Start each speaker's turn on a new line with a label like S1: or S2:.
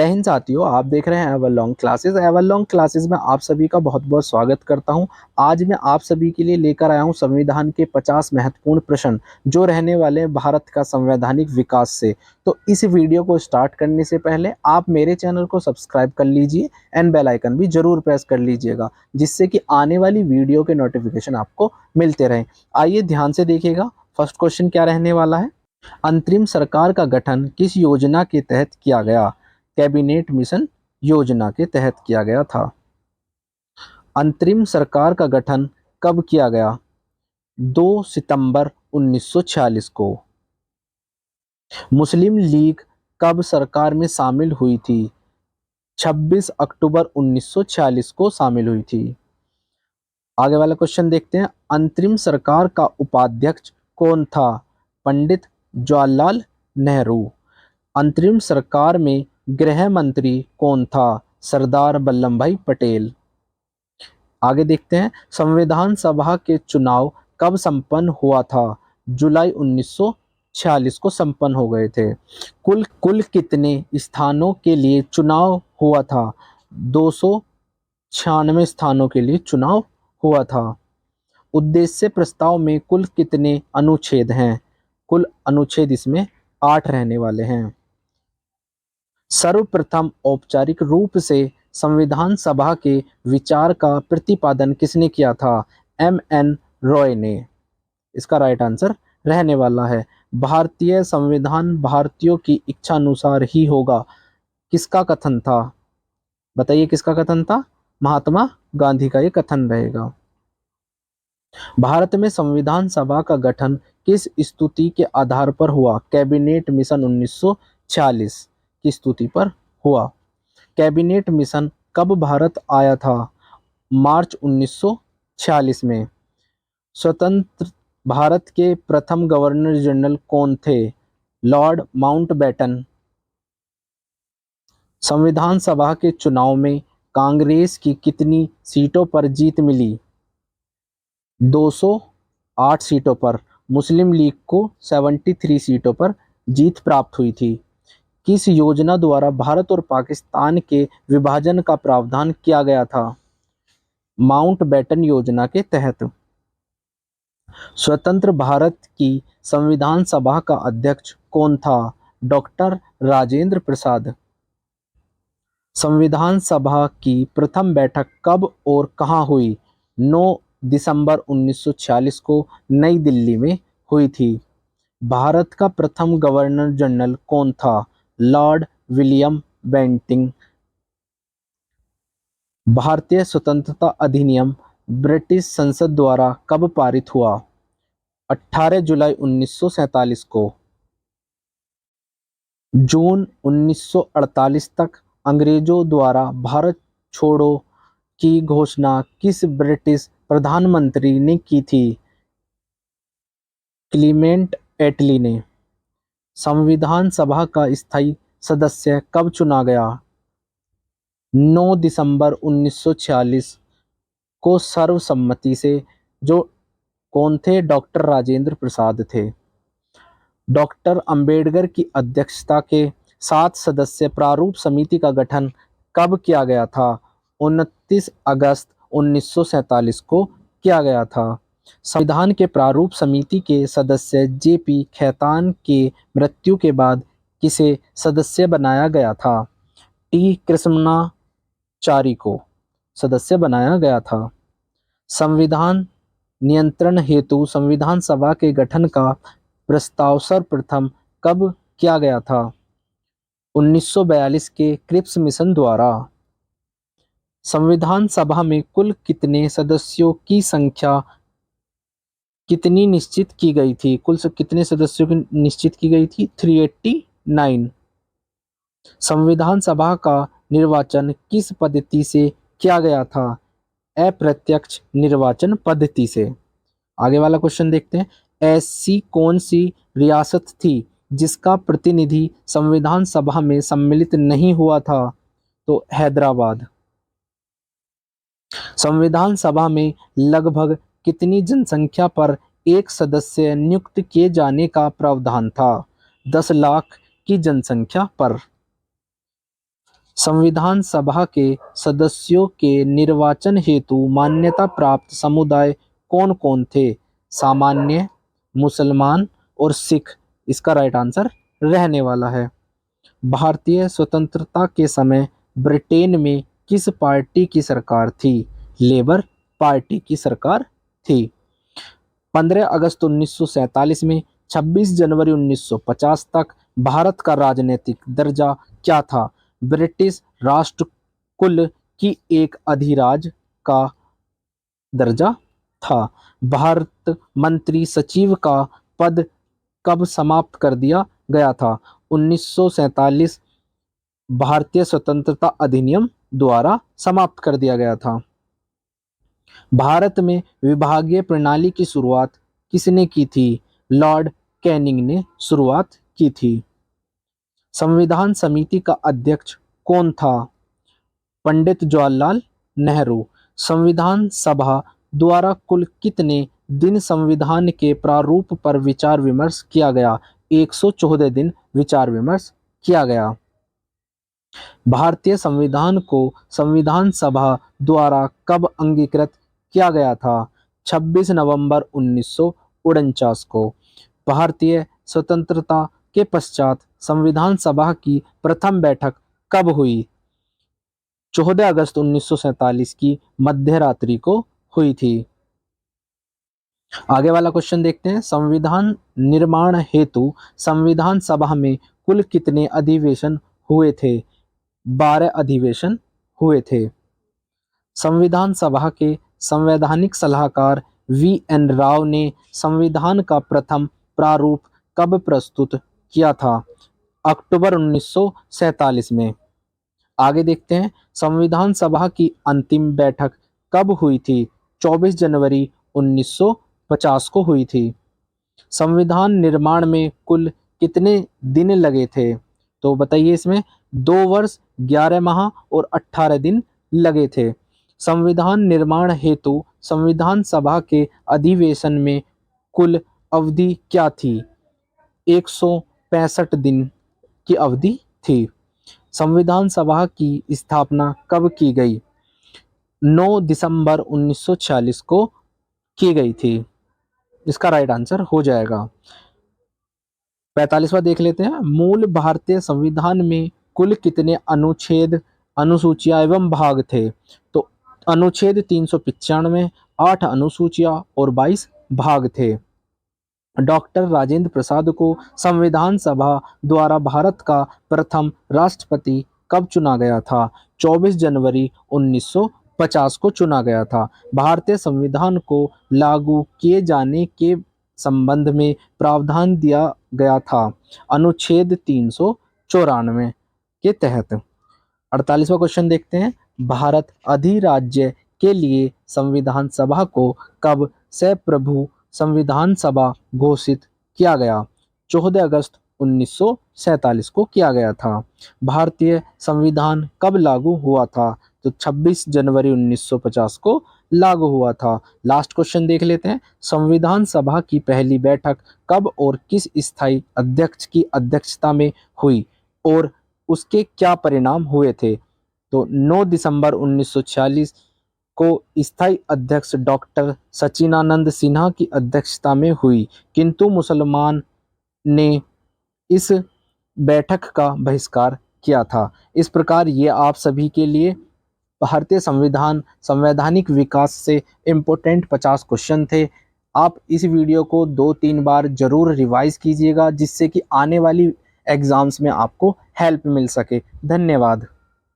S1: हिंद साथियों, आप देख रहे हैं एवरलॉन्ग क्लासेस। एवरलॉन्ग क्लासेस में आप सभी का बहुत बहुत स्वागत करता हूं। आज मैं आप सभी के लिए लेकर आया हूं संविधान के 50 महत्वपूर्ण प्रश्न जो रहने वाले हैं भारत का संवैधानिक विकास से। तो इस वीडियो को स्टार्ट करने से पहले आप मेरे चैनल को सब्सक्राइब कर लीजिए एंड बेल आइकन भी जरूर प्रेस कर लीजिएगा, जिससे कि आने वाली वीडियो के नोटिफिकेशन आपको मिलते रहें। आइए ध्यान से देखिएगा, फर्स्ट क्वेश्चन क्या रहने वाला है। अंतरिम सरकार का गठन किस योजना के तहत किया गया? कैबिनेट मिशन योजना के तहत किया गया था। अंतरिम सरकार का गठन कब किया गया? 2 सितंबर 1946 को। मुस्लिम लीग कब सरकार में शामिल हुई थी? 26 अक्टूबर 1946 को शामिल हुई थी। आगे वाला क्वेश्चन देखते हैं। अंतरिम सरकार का उपाध्यक्ष कौन था? पंडित जवाहरलाल नेहरू। अंतरिम सरकार में गृह मंत्री कौन था? सरदार वल्लभ भाई पटेल। आगे देखते हैं। संविधान सभा के चुनाव कब संपन्न हुआ था? जुलाई 1946 को संपन्न हो गए थे। कुल कुल कितने स्थानों के लिए चुनाव हुआ था? 296 स्थानों के लिए चुनाव हुआ था। उद्देश्य प्रस्ताव में कुल कितने अनुच्छेद हैं? कुल अनुच्छेद इसमें 8 रहने वाले हैं। सर्वप्रथम औपचारिक रूप से संविधान सभा के विचार का प्रतिपादन किसने किया था? M.N. रॉय ने। इसका राइट आंसर रहने वाला है भारतीय संविधान भारतीयों की इच्छा अनुसार ही होगा। किसका कथन था? बताइए किसका कथन था? महात्मा गांधी का ये कथन रहेगा। भारत में संविधान सभा का गठन किस स्तुति के आधार पर हुआ? कैबिनेट मिशन 1946 की स्तुति पर हुआ। कैबिनेट मिशन कब भारत आया था? मार्च 1946 में। स्वतंत्र भारत के प्रथम गवर्नर जनरल कौन थे? Lord Mountbatten. संविधान सभा के चुनाव में कांग्रेस की कितनी सीटों पर जीत मिली? 208 सीटों पर। मुस्लिम लीग को 73 सीटों पर जीत प्राप्त हुई थी। किस योजना द्वारा भारत और पाकिस्तान के विभाजन का प्रावधान किया गया था? माउंटबेटन योजना के तहत। स्वतंत्र भारत की संविधान सभा का अध्यक्ष कौन था? डॉक्टर राजेंद्र प्रसाद। संविधान सभा की प्रथम बैठक कब और कहाँ हुई? 9 दिसंबर 1946 को नई दिल्ली में हुई थी। भारत का प्रथम गवर्नर जनरल कौन था? Lord William Bentinck. भारतीय स्वतंत्रता अधिनियम ब्रिटिश संसद द्वारा कब पारित हुआ? 18 जुलाई 1947 को। जून 1948 तक अंग्रेजों द्वारा भारत छोड़ो की घोषणा किस ब्रिटिश प्रधानमंत्री ने की थी? क्लीमेंट एटली ने। संविधान सभा का स्थायी सदस्य कब चुना गया? 9 दिसंबर 1946 को सर्वसम्मति से। जो कौन थे? डॉक्टर राजेंद्र प्रसाद थे। डॉक्टर अंबेडकर की अध्यक्षता के 7 सदस्य प्रारूप समिति का गठन कब किया गया था? 29 अगस्त 1947 को किया गया था। संविधान के प्रारूप समिति के सदस्य J.P. खेतान के मृत्यु के बाद किसे सदस्य बनाया गया था? T. कृष्णमाचारी को सदस्य बनाया गया था। संविधान नियंत्रण हेतु संविधान सभा के गठन का प्रस्ताव सर्वप्रथम कब किया गया था? 1942 के क्रिप्स मिशन द्वारा। संविधान सभा में कुल कितने सदस्यों की संख्या कितनी निश्चित की गई थी? कितने सदस्यों की निश्चित की गई थी? 389। संविधान सभा का निर्वाचन किस पद्धति से किया गया था? अप्रत्यक्ष निर्वाचन पद्धति से। आगे वाला क्वेश्चन देखते हैं। ऐसी कौन सी रियासत थी जिसका प्रतिनिधि संविधान सभा में सम्मिलित नहीं हुआ था? तो हैदराबाद। संविधान सभा में लगभग कितनी जनसंख्या पर एक सदस्य नियुक्त किए जाने का प्रावधान था? 10 लाख की जनसंख्या पर। संविधान सभा के सदस्यों के निर्वाचन हेतु मान्यता प्राप्त समुदाय कौन कौन थे? सामान्य, मुसलमान और सिख इसका राइट आंसर रहने वाला है। भारतीय स्वतंत्रता के समय ब्रिटेन में किस पार्टी की सरकार थी? लेबर पार्टी की सरकार थी। 15 अगस्त 1947 में 26 जनवरी 1950 तक भारत का राजनीतिक दर्जा क्या था? ब्रिटिश राष्ट्र कुल की एक अधिराज का दर्जा था। भारत मंत्री सचिव का पद कब समाप्त कर दिया गया था? 1947 भारतीय स्वतंत्रता अधिनियम द्वारा समाप्त कर दिया गया था। भारत में विभागीय प्रणाली की शुरुआत किसने की थी? लॉर्ड कैनिंग ने शुरुआत की थी। संविधान समिति का अध्यक्ष कौन था? पंडित जवाहरलाल नेहरू। संविधान सभा द्वारा कुल कितने दिन संविधान के प्रारूप पर विचार विमर्श किया गया? 114 दिन विचार विमर्श किया गया। भारतीय संविधान को संविधान सभा द्वारा कब अंगीकृत किया गया था? 26 नवंबर 1949 को। भारतीय स्वतंत्रता के पश्चात संविधान सभा की प्रथम बैठक कब हुई? 14 अगस्त 1947 की मध्यरात्रि को हुई थी। आगे वाला क्वेश्चन देखते हैं। संविधान निर्माण हेतु संविधान सभा में कुल कितने अधिवेशन हुए थे? 12 अधिवेशन हुए थे। संविधान सभा के संवैधानिक सलाहकार वी.एन. राव ने संविधान का प्रथम प्रारूप कब प्रस्तुत किया था? अक्टूबर 1947 में। आगे देखते हैं। संविधान सभा की अंतिम बैठक कब हुई थी? 24 जनवरी 1950 को हुई थी। संविधान निर्माण में कुल कितने दिन लगे थे? तो बताइए इसमें 2 वर्ष 11 माह और 18 दिन लगे थे। संविधान निर्माण हेतु संविधान सभा के अधिवेशन में कुल अवधि क्या थी? 165 दिन की अवधि थी। संविधान सभा की स्थापना कब की गई? 9 दिसंबर 1946 को की गई थी। इसका राइट आंसर हो जाएगा। 45वां देख लेते हैं। मूल भारतीय संविधान में कुल कितने अनुच्छेद, अनुसूचियां एवं भाग थे? तो अनुच्छेद 395, 8 अनुसूचियां और 22 भाग थे। डॉक्टर राजेंद्र प्रसाद को संविधान सभा द्वारा भारत का प्रथम राष्ट्रपति कब चुना गया था? 24 जनवरी 1950 को चुना गया था। भारतीय संविधान को लागू किए जाने के संबंध में प्रावधान दिया गया था अनुच्छेद 394 के तहत। 48वां क्वेश्चन देखते हैं। भारत अधिराज्य के लिए संविधान सभा को कब संप्रभु संविधान सभा घोषित किया गया? 14 अगस्त 1947 को किया गया था। भारतीय संविधान कब लागू हुआ था? तो 26 जनवरी 1950 को लागू हुआ था। लास्ट क्वेश्चन देख लेते हैं। संविधान सभा की पहली बैठक कब और किस स्थायी अध्यक्ष की अध्यक्षता में हुई और उसके क्या परिणाम हुए थे? तो 9 दिसंबर 1946 को स्थायी अध्यक्ष डॉक्टर सच्चिदानंद सिन्हा की अध्यक्षता में हुई, किंतु मुसलमान ने इस बैठक का बहिष्कार किया था। इस प्रकार ये आप सभी के लिए भारतीय संविधान संवैधानिक विकास से इम्पोर्टेंट 50 क्वेश्चन थे। आप इस वीडियो को 2-3 बार जरूर रिवाइज कीजिएगा, जिससे कि आने वाली एग्जाम्स में आपको हेल्प मिल सके। धन्यवाद।